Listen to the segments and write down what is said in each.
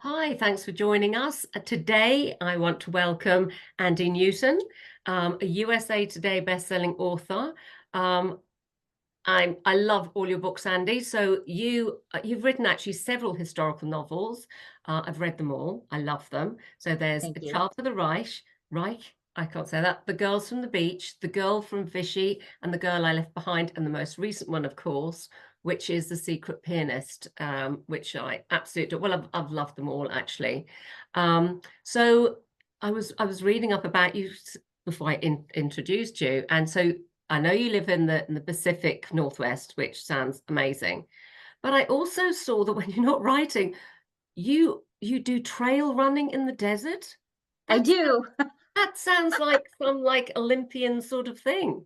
Hi, thanks for joining us. Today, I want to welcome Andie Newton, a USA Today best-selling author. Um, I love all your books, Andie. So you've written actually several historical novels. I've read them all. I love them. So there's Thank A you. Child for the Reich. I can't say that. The Girls from the Beach, The Girl from Vichy, and The Girl I Left Behind, and the most recent one, of course, which is The Secret Pianist, which I absolutely well, I've loved them all actually. So I was reading up about you before I introduced you, and so I know you live in the Pacific Northwest, which sounds amazing. But I also saw that when you're not writing, you do trail running in the desert. I That's do. that sounds like some like Olympian sort of thing.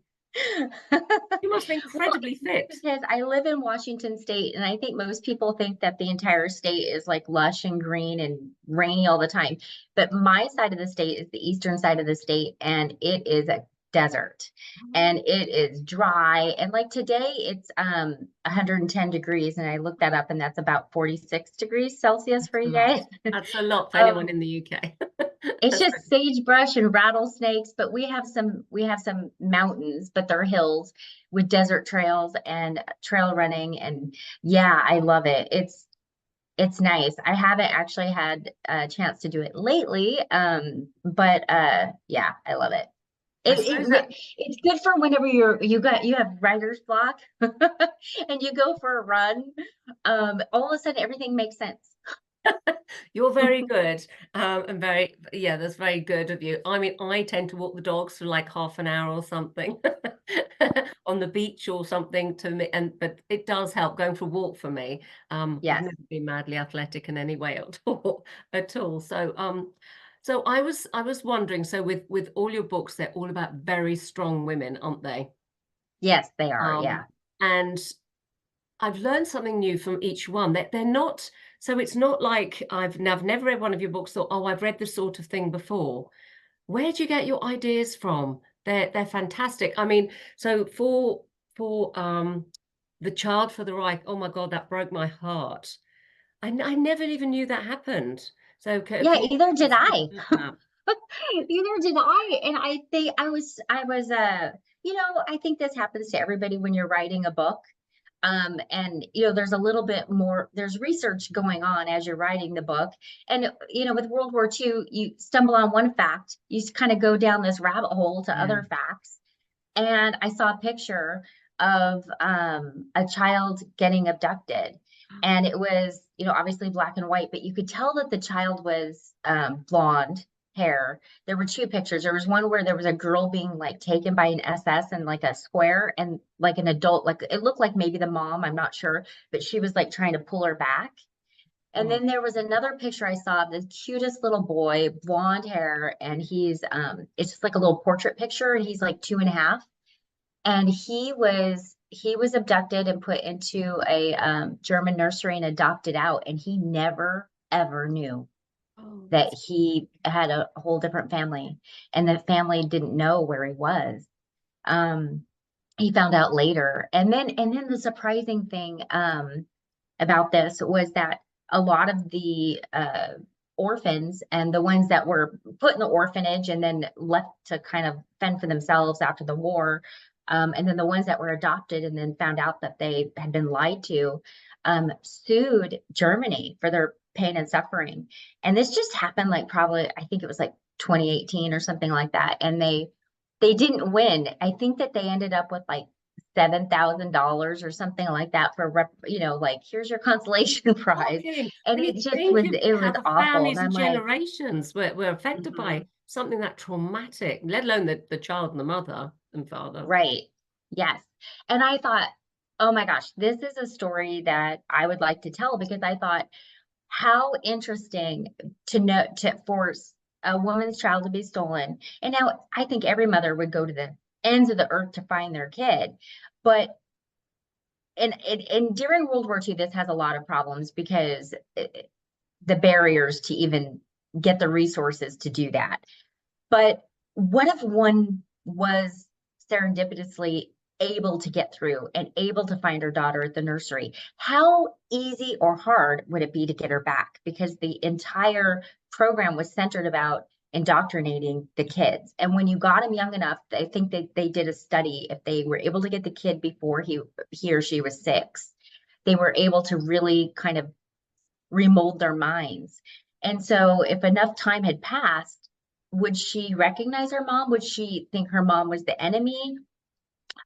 You must be Well, incredibly fit. because I live in Washington State, and I think most people think that the entire state is like lush and green and rainy all the time. But my side of the state is the eastern side of the state, and it is a desert. And it is dry. And like today, it's 110 degrees, and I looked that up, and that's about 46 degrees Celsius for A you lot. guys. That's a lot for anyone Um, in the UK. It's just sagebrush and rattlesnakes, but we have some mountains, but they're hills with desert trails and trail running. And yeah, I love it. It's nice. I haven't actually had a chance to do it lately. But yeah, I love it. I It, suppose it that it's good for whenever you have writer's block and you go for a run. All of a sudden everything makes sense. you're very good, and very, yeah, that's very good of you. I mean, I tend to walk the dogs for like half an hour or something on the beach or something to me, but it does help going for a walk for me. I've Yes. never been madly athletic in any way at all, at all. So I was wondering. So with all your books, they're all about very strong women, aren't they? Yes, they are. Um, Yeah. and I've learned something new from each one. That they're not, so it's not like I've never read one of your books, thought, oh, I've read this sort of thing before. Where do you get your ideas from? They're fantastic. I mean, so for The Child for the Reich, oh my God, that broke my heart. I never even knew that happened. So Yeah, can you either tell did us a bit I. about that? Neither did I. And I think I think this happens to everybody when you're writing a book. And there's a little bit more, there's research going on as you're writing the book. And with World War II, you stumble on one fact, you kind of go down this rabbit hole to Yeah. other facts. And I saw a picture of a child getting abducted. And it was, obviously black and white, but you could tell that the child was blonde hair. There were two pictures. There was one where there was a girl being like taken by an SS in like a square, and like an adult, like it looked like maybe the mom, I'm not sure, but she was like trying to pull her back. And Oh, then there was another picture I saw of the cutest little boy, blonde hair, and it's just like a little portrait picture, and he's like 2.5, and he was abducted and put into a German nursery and adopted out, and he never ever knew oh, that he had a whole different family, and the family didn't know where he was. Um, he found out later, and then the surprising thing about this was that a lot of the orphans and the ones that were put in the orphanage and then left to kind of fend for themselves after the war, and then the ones that were adopted and then found out that they had been lied to, sued Germany for their pain and suffering. And this just happened like probably, I think it was like 2018 or something like that. And they didn't win. I think that they ended up with like $7,000 or something like that for like here's your consolation not prize. kidding. And When you it just think was of it how was the awful. And families and I'm like, generations were affected by mhm, something that traumatic, let alone the child and the mother and father. right. Yes. And I thought, oh my gosh, this is a story that I would like to tell, because I thought, how interesting to know for a woman's child to be stolen. And now I think every mother would go to the ends of the earth to find their kid. But and during World War II, this has a lot of problems because the barriers to even get the resources to do that. But what if one was serendipitously able to get through and able to find her daughter at the nursery. How easy or hard would it be to get her back? Because the entire program was centered about indoctrinating the kids. And when you got them young enough, I think they did a study, if they were able to get the kid before he or she was 6, they were able to really kind of remold their minds. And so if enough time had passed, would she recognize her mom? Would she think her mom was the enemy?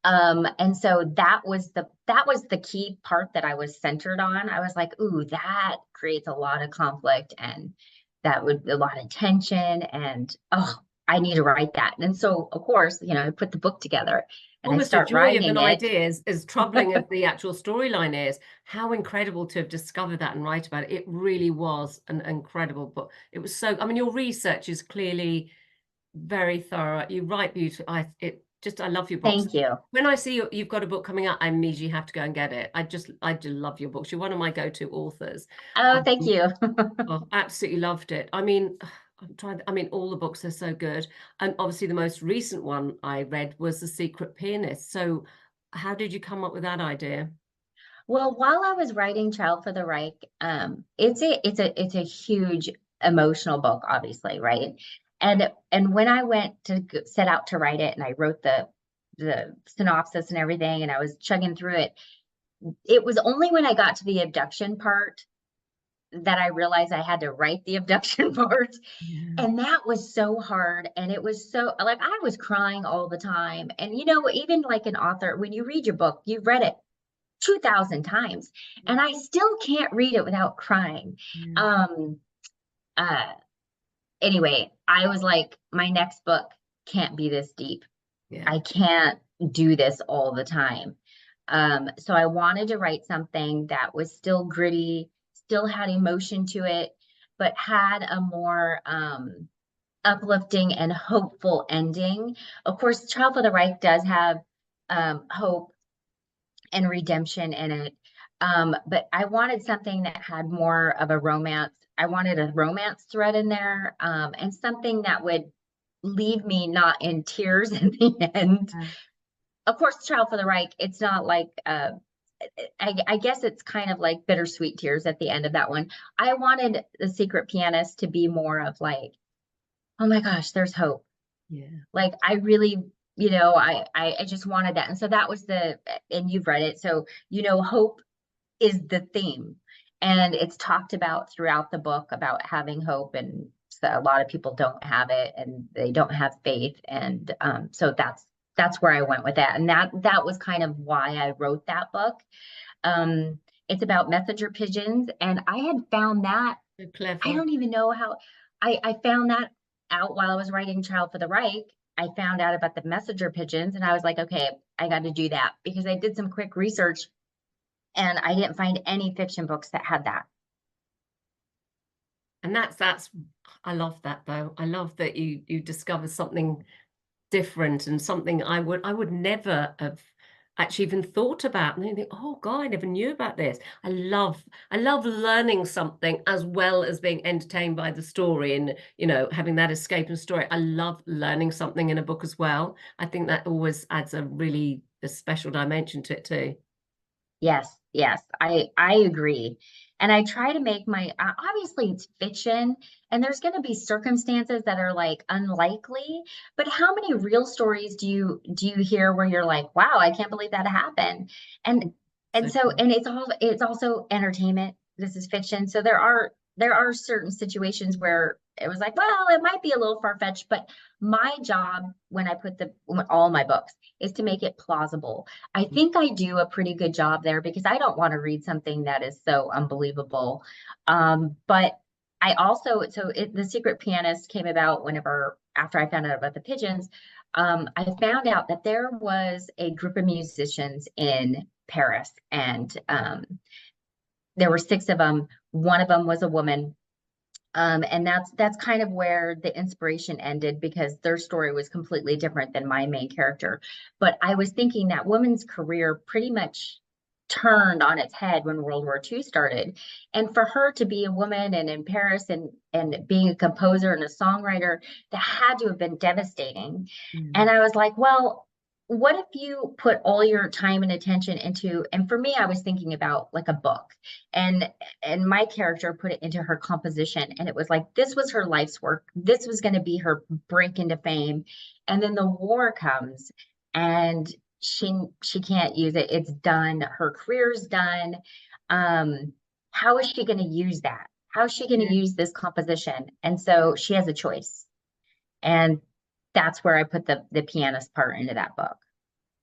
And so that was the key part that I was centered on. I was like, ooh, that creates a lot of conflict, and that would a lot of tension, and oh, I need to write that. And so of course, I put the book together and I Almost a start joy of an writing it. idea, as troubling as the actual storyline is. How incredible to have discovered that and write about it. It really was an incredible book. It was so, I mean, your research is clearly very thorough. You write beautifully. I love your books. Thank you. When I see you've got a book coming out, I immediately have to go and get it. I just love your books. You're one of my go-to authors. Oh, thank Um, you. oh, absolutely loved it. I mean, I mean, all the books are so good. And obviously the most recent one I read was The Secret Pianist. So how did you come up with that idea? Well, while I was writing Child for the Reich, it's a huge emotional book, obviously, right? And when I went to set out to write it, and I wrote the synopsis and everything, and I was chugging through it, it was only when I got to the abduction part that I realized I had to write the abduction part. Yeah. And that was so hard. And it was so, like, I was crying all the time. And, even like an author, when you read your book, you've read it 2,000 times, and I still can't read it without crying. Yeah. Um, uh, anyway, I was like, my next book can't be this deep. Yeah. I can't do this all the time. So I wanted to write something that was still gritty, still had emotion to it, but had a more uplifting and hopeful ending. Of course, Child for the Reich does have hope and redemption in it. But I wanted something that had more of a romance. I wanted a romance thread in there, and something that would leave me not in tears at the end. Yeah. Of course, Child for the Reich, it's not like, I guess it's kind of like bittersweet tears at the end of that one. I wanted The Secret Pianist to be more of like, oh my gosh, there's hope. Yeah. Like, I really, I just wanted that. And so that was and you've read it. So, hope is the theme. And it's talked about throughout the book about having hope. And so a lot of people don't have it, and they don't have faith. And so that's where I went with that. And that was kind of why I wrote that book. It's about messenger pigeons. And I had found that, So I clever. don't even know how I found that out while I was writing Child for the Reich. I found out about the messenger pigeons, and I was like, okay, I got to do that, because I did some quick research and I didn't find any fiction books that had that. And that's I love that though. I love that you discover something different and something I would never have actually even thought about. And then think, oh God, I never knew about this. I love learning something as well as being entertained by the story, and having that escape and story. I love learning something in a book as well. I think that always adds a special dimension to it too. Yes, yes, I agree. And I try to make obviously it's fiction, and there's going to be circumstances that are like unlikely, but how many real stories do you hear where you're like, wow, I can't believe that happened. And So so, true. and it's also entertainment. This is fiction. So there are certain situations where it was like, well, it might be a little far-fetched, but my job when I put all my books is to make it plausible. I think I do a pretty good job there, because I don't want to read something that is so unbelievable. But I also, The Secret Pianist came about whenever, after I found out about the pigeons. I found out that there was a group of musicians in Paris, and there were 6 of them. One of them was a woman. And that's kind of where the inspiration ended, because their story was completely different than my main character. But I was thinking that woman's career pretty much turned on its head when World War II started. And for her to be a woman and in Paris, and being a composer and a songwriter, that had to have been devastating. Yeah. And I was like, well, what if you put all your time and attention into, and for me, I was thinking about like a book, and my character put it into her composition, and it was like this was her life's work. This was going to be her break into fame. And then the war comes and she can't use it. It's done. Her career's done. Um, how is she going to use that? How is she going to Yeah. use this composition? And so she has a choice. And that's where I put the pianist part into that book.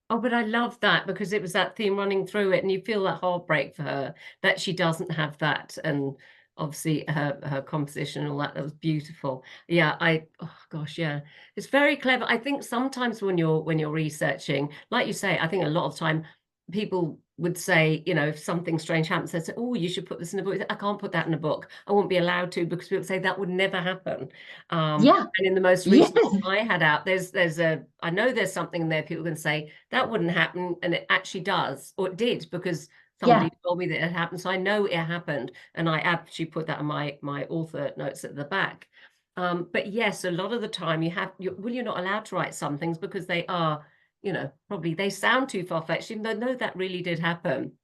Oh, but I love that because it was that theme running through it, and you feel that heartbreak for her that she doesn't have that, and obviously her composition and all that. That was beautiful. Yeah, oh gosh, yeah, it's very clever. I think sometimes when you're researching, like you say, I think a lot of time people would say, you know, if something strange happens, they say, "Oh, you should put this in a book." I can't put that in a book. I won't be allowed to because people say that would never happen. Yeah. And in the most Yes. recent one I had out, I know there's something in there people can say that wouldn't happen, and it actually does, or it did because Yeah. somebody told me that it happened, so I know it happened, and I actually put that in my author notes at the back. But yes, a lot of the time you're not allowed to write some things because they are, you know, probably they sound too far-fetched, even though no, that really did happen.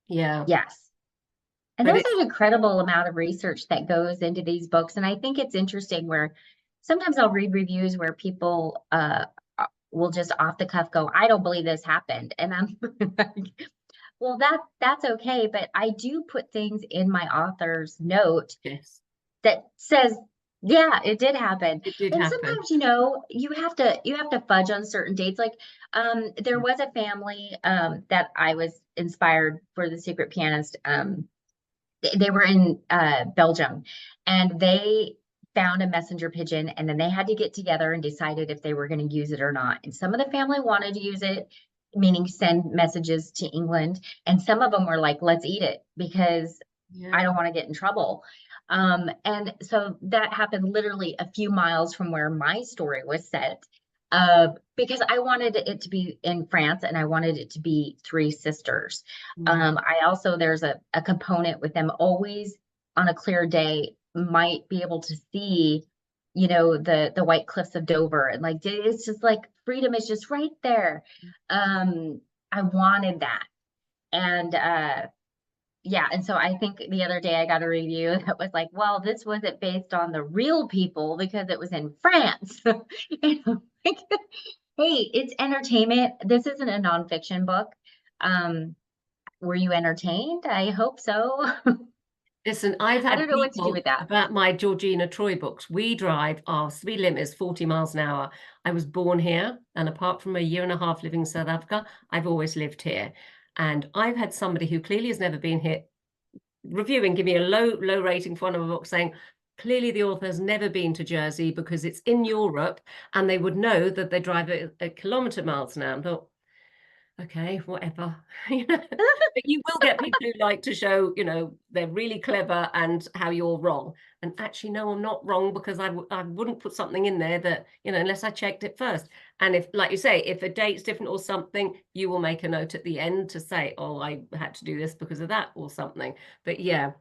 Yeah, Yes. And but there's it's an incredible amount of research that goes into these books. And I think it's interesting where sometimes I'll read reviews where people will just off the cuff go, I don't believe this happened. And I'm like, well, that's okay. But I do put things in my author's note yes, that says, yeah, it did happen. it did And happen. sometimes, you have to fudge on certain dates. Like, there was a family that I was inspired for the Secret Pianist. They were in Belgium, and they found a messenger pigeon, and then they had to get together and decided if they were going to use it or not. And some of the family wanted to use it, meaning send messages to England, and some of them were like, let's eat it because I Yeah. don't want to get in trouble. And so that happened literally a few miles from where my story was set. Because I wanted it to be in France and I wanted it to be three sisters. Mm. I also, there's a component with them always on a clear day might be able to see, the white cliffs of Dover. And like, it's just like freedom is just right there. I wanted that. And yeah, and so I think the other day I got a review that was like, well, this wasn't based on the real people because it was in France. And I'm like, hey, it's entertainment. This isn't a nonfiction book. Um, were you entertained? I hope so. Listen, I've I had don't know what to do people with that. about my Georgina Troy books. We drive, our speed limit is 40 miles an hour. I was born here, and apart from a year and a half living in South Africa, I've always lived here. And I've had somebody who clearly has never been here reviewing, give me a low rating for one of my books, saying clearly the author has never been to Jersey because it's in Europe, and they would know that they drive at kilometer miles an hour. I thought, okay, whatever. You know, but you will get people who like to show, you know, they're really clever and how you're wrong. And actually, no, I'm not wrong because I wouldn't put something in there that, you know, unless I checked it first. And if, like you say, if a date's different or something, you will make a note at the end to say, oh, I had to do this because of that or something. But yeah,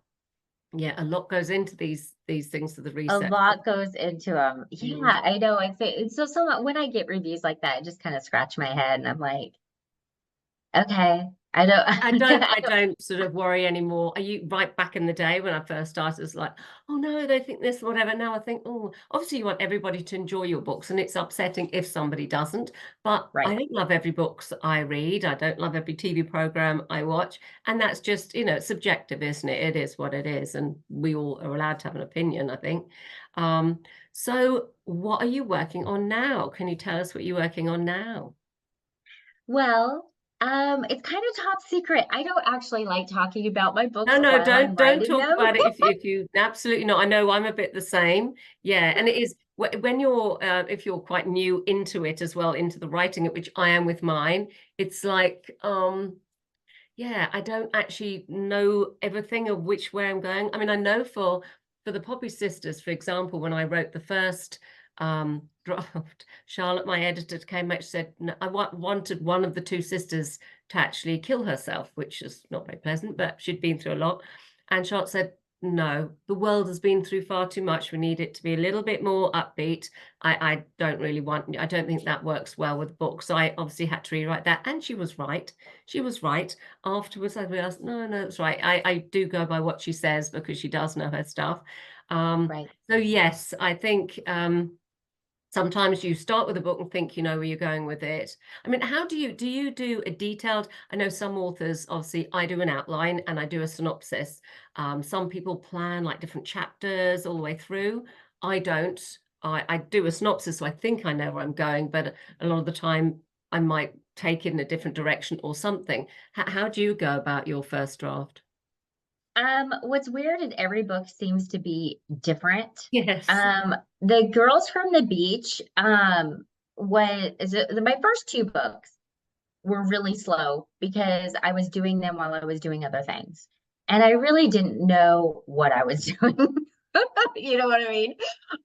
yeah, a lot goes into these things to the A research. lot goes into them. Mm. Yeah, I know. I'd say it's so when I get reviews like that, I just kind of scratch my head and I'm like, okay, I don't, I I don't, don't sort of worry anymore. Are you right back in the day when I first started, it's like, oh no, they think this, whatever. Now I think, oh, obviously you want everybody to enjoy your books, and it's upsetting if somebody doesn't. But I right. don't love every book that I read. I don't love every TV program I watch. And that's just, you know, it's subjective, isn't it? It is what it is. And we all are allowed to have an opinion, I think. Um, so what are you working on now? Can you tell us what you're working on now? Well, it's kind of top secret. I don't actually like talking about my books No, no, while I'm don't writing talk them. about it if you absolutely not. I know I'm a bit the same. Yeah, and it is when you're if you're quite new into it as well, into the writing it, which I am with mine, it's like yeah, I don't actually know everything of which way I'm going. I mean, I know for the Poppy Sisters, for example, when I wrote the first draft, Charlotte, my editor, came back and said, no, I wanted one of the two sisters to actually kill herself, which is not very pleasant, but she'd been through a lot. And Charlotte said, No, the world has been through far too much. We need it to be a little bit more upbeat. I don't really want, I don't think that works well with books. I obviously had to rewrite that. And she was right. She was right. Afterwards, I realized, no, no, that's right. I do go by what she says because she does know her stuff. Right. So yes, I think sometimes you start with a book and think you know where you're going with it. I mean, how do you do a detailed, I know some authors, obviously I do an outline and I do a synopsis. Some people plan like different chapters all the way through. I don't. I do a synopsis, so I think I know where I'm going, but a lot of the time I might take it in a different direction or something. How do you go about your first draft? What's weird is every book seems to be different. Yes. The Girls from the Beach, my first two books were really slow because I was doing them while I was doing other things. And I really didn't know what I was doing. You know what I mean?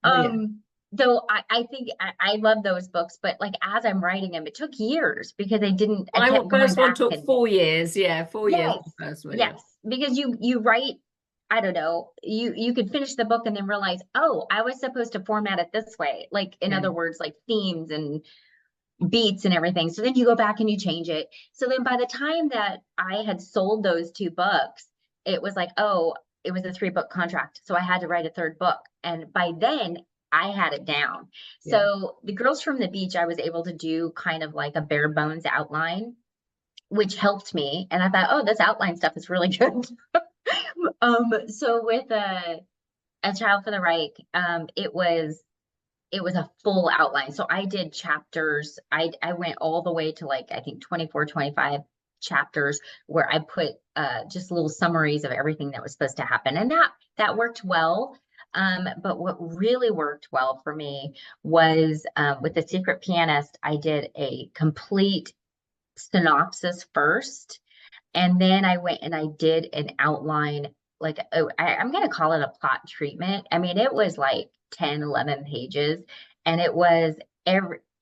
Oh yeah. Though I think I love those books, but like as I'm writing them, it took years because I kept going First one back took and 4 years. Yeah, 4 years yes, the first one. Yeah. yes, because you write, I don't know, you could finish the book and then realize, oh, I was supposed to format it this way. Like in Yeah. other words, like themes and beats and everything. So then you go back and you change it. So then by the time that I had sold those two books, it was like, oh, it was a 3 book contract. So I had to write a third book. And by then I had it down. Yeah. So the Girls from the Beach, I was able to do kind of like a bare bones outline, which helped me. And I thought, oh, this outline stuff is really good. So with a Child for the Right, it was a full outline. So I did chapters. I went all the way to like I think 24, 25 chapters where I put just little summaries of everything that was supposed to happen. And that worked well. But what really worked well for me was with the Secret Pianist, I did a complete synopsis first, and then I went and I did an outline, like I'm going to call it a plot treatment. I mean, it was like 10, 11 pages, and it was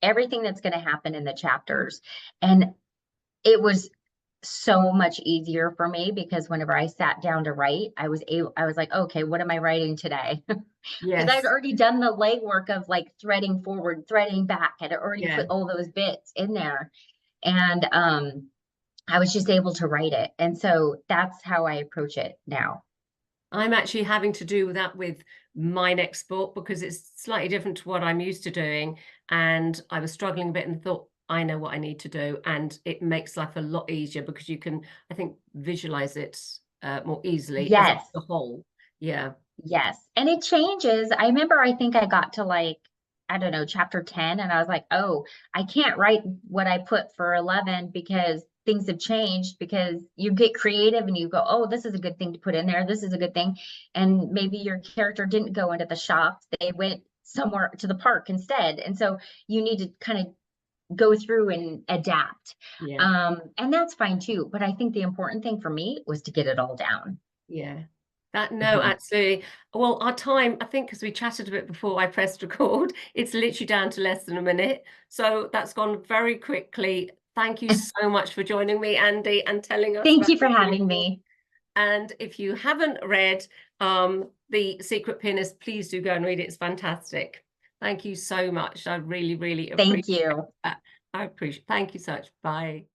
everything that's going to happen in the chapters. And it was so much easier for me because whenever I sat down to write, I was like, okay, what am I writing today? Because I'd Yes. already done the legwork of like threading forward, threading back. I'd already Yeah. put all those bits in there. And I was just able to write it. And so that's how I approach it now. I'm actually having to do that with my next book because it's slightly different to what I'm used to doing. And I was struggling a bit and thought, I know what I need to do. And it makes life a lot easier because you can, I think, visualize it more easily as Yes, a whole. Yeah. yes. And it changes. I remember I think I got to like, I don't know, chapter 10, and I was like, oh, I can't write what I put for 11 because things have changed, because you get creative and you go, oh, this is a good thing to put in there. This is a good thing. And maybe your character didn't go into the shops, they went somewhere to the park instead. And so you need to kind of go through and adapt. Yeah. And that's fine too. But I think the important thing for me was to get it all down. Yeah. That, no, Mhm. absolutely. Well, our time, I think, because we chatted a bit before I pressed record, it's literally down to less than a minute. So that's gone very quickly. Thank you so much for joining me, Andie, and telling us Thank about you for your having brilliant. me. And if you haven't read The Secret Pianist, please do go and read it. It's fantastic. Thank you so much. I really, really Thank appreciate you. that. I appreciate. Thank you so much. Bye.